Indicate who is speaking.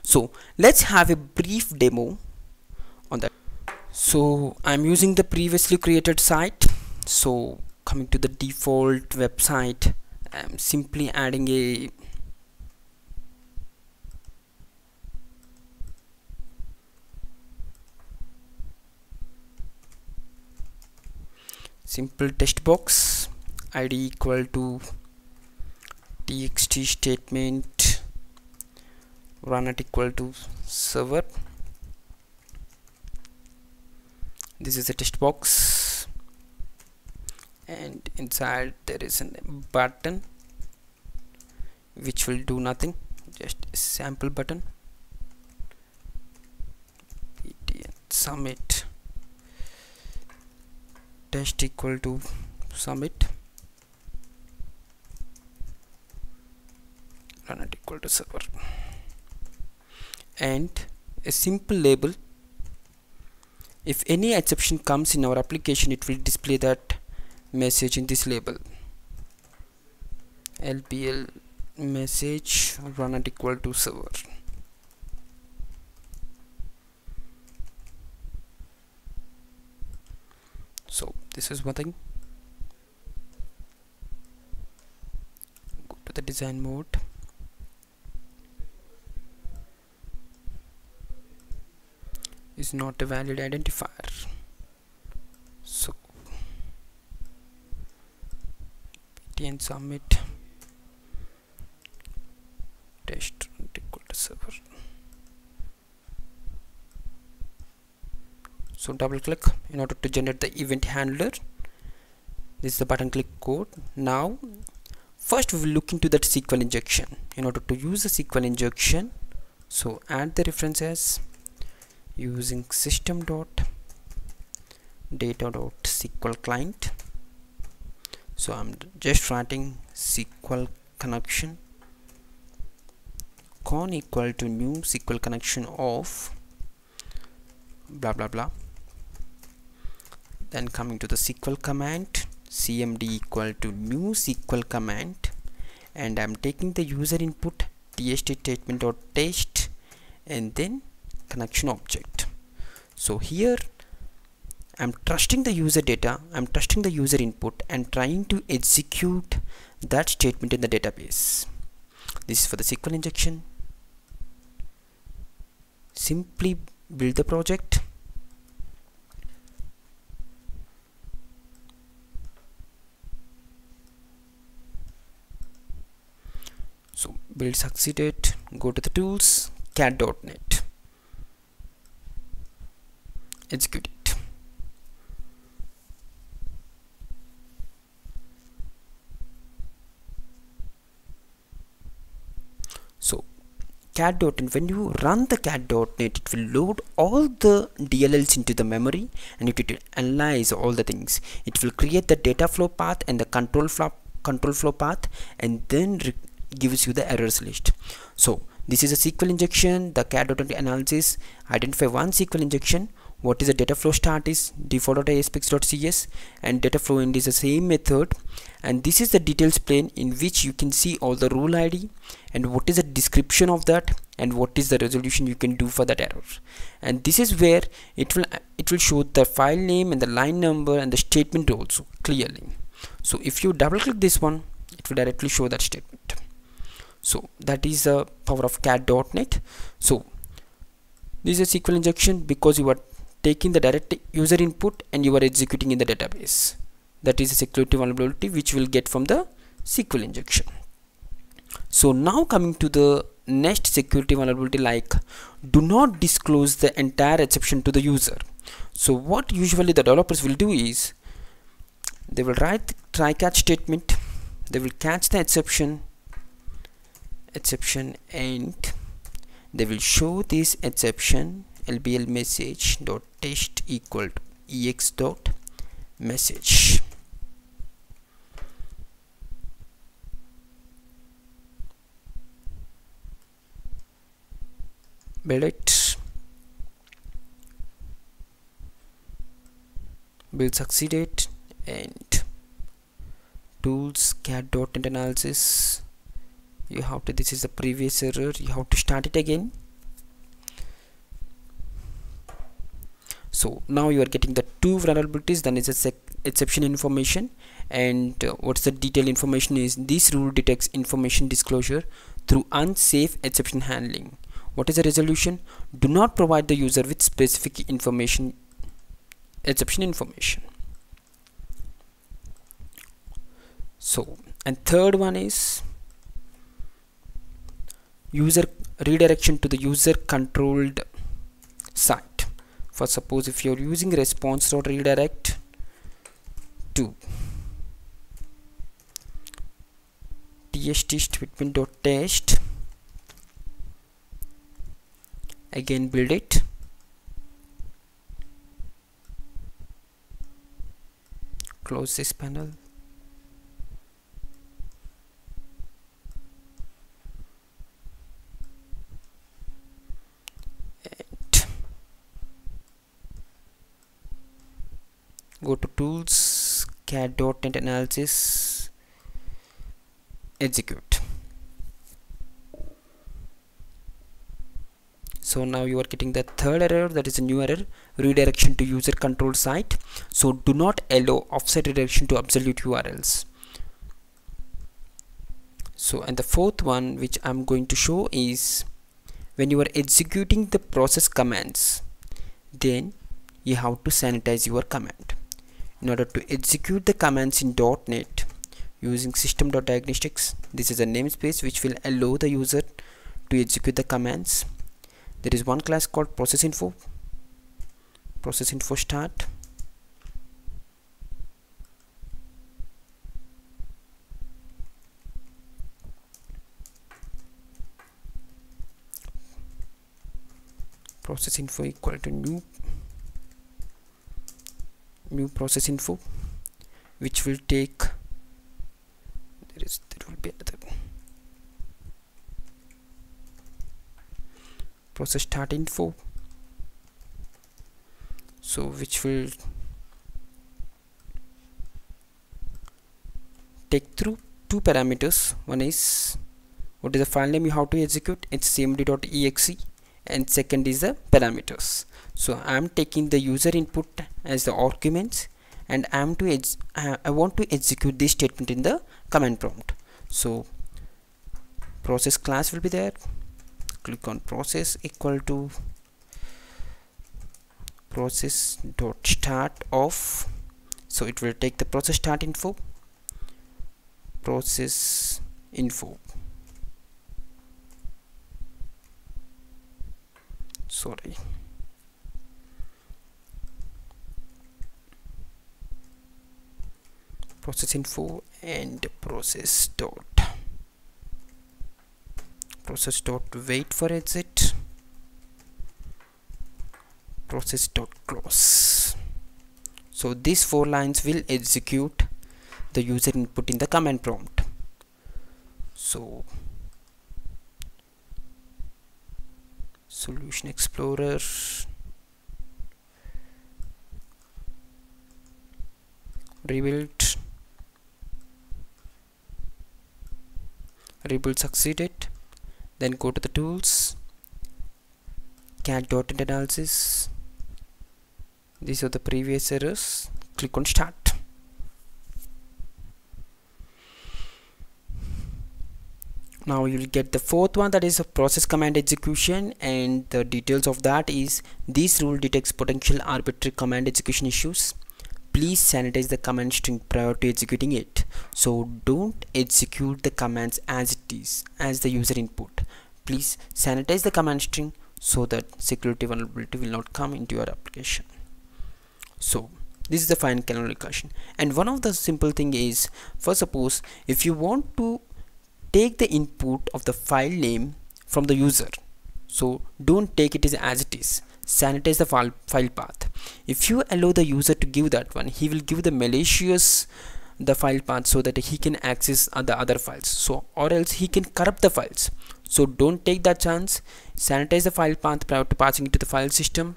Speaker 1: So let's have a brief demo on that. So I'm using the previously created site. So coming to the default website, I'm simply adding a simple text box, id equal to txt statement, run at equal to server. This is a text box, and inside there is a button which will do nothing, just a sample button. Submit test equal to submit, run at equal to server, and a simple label. If any exception comes in our application, it will display that message in this label. LPL message, run at equal to server. So this is one thing. Go to the design mode. Is not a valid identifier. So and submit test equal to server. So double click in order to generate the event handler. This is the button click code. Now first we will look into that SQL injection. In order to use the SQL injection, so add the references using system.data.sql client. So I'm just writing SQL connection con equal to new SQL connection of blah blah blah. Then coming to the SQL command, cmd equal to new SQL command, and I'm taking the user input tst statement.test and then connection object. So here I'm trusting the user data, I'm trusting the user input and trying to execute that statement in the database. This is for the SQL injection. Simply build the project. So build succeeded, go to the tools, cat.net, execute it. So cat.net, when you run the cat.net, it will load all the DLLs into the memory and it will analyze all the things. It will create the data flow path and the control flow path, and then gives you the errors list. So this is a SQL injection. The cat.net analysis identify one SQL injection. What is the data flow start is default.aspx.cs and data flow end is the same method, and this is the details pane in which you can see all the rule ID and what is the description of that and what is the resolution you can do for that error. And this is where it will show the file name and the line number and the statement also clearly. So if you double click this one, it will directly show that statement. So that is the power of cat.net. So this is a SQL injection because you are taking the direct user input and you are executing in the database. That is a security vulnerability which we'll get from the SQL injection. So now coming to the next security vulnerability, like do not disclose the entire exception to the user. So what usually the developers will do is they will write the try catch statement, they will catch the exception and they will show this exception lbl message dot test equal to ex dot message. Build it, build succeeded, and tools cat.net analysis. You have to, this is the previous error, you have to start it again So now you are getting the two vulnerabilities. Then is a exception information, and what's the detailed information is this rule detects information disclosure through unsafe exception handling. What is the resolution? Do not provide the user with specific information, exception information. So, and third one is user redirection to the user controlled site. For suppose if you're using response.redirect to txt statement.test, again build it, close this panel, and go to tools, cat.net analysis, execute. So now you are getting the third error, that is a new error, redirection to user controlled site. So do not allow offset redirection to absolute URLs. So, and the fourth one which I'm going to show is when you are executing the process commands, then you have to sanitize your command. In order to execute the commands in .NET using system.diagnostics, this is a namespace which will allow the user to execute the commands. There is one class called process info start, process info equal to new process info, which will take, there will be another process start info, so which will take through two parameters. One is what is the file name you have to execute, it's cmd.exe, and second is the parameters. So I am taking the user input as the arguments, and I want to execute this statement in the command prompt. So process class will be there, click on process equal to process dot start of, so it will take the process start info, process info, sorry, process info, and process dot wait for exit, process dot close. So these 4 lines will execute the user input in the command prompt. So solution explorer, rebuild succeeded. Then go to the tools, cat.net analysis, these are the previous errors, click on start. Now you will get the fourth one, that is a process command execution, and the details of that is this rule detects potential arbitrary command execution issues. Please sanitize the command string prior to executing it. So don't execute the commands as it is, as the user input. Please sanitize the command string so that security vulnerability will not come into your application. So this is the fine kernel recursion. And one of the simple thing is, for suppose if you want to take the input of the file name from the user, so don't take it as it is, sanitize the file path. If you allow the user to give that one, he will give the malicious the file path so that he can access the other files, so or else he can corrupt the files. So don't take that chance, sanitize the file path prior to passing it to the file system.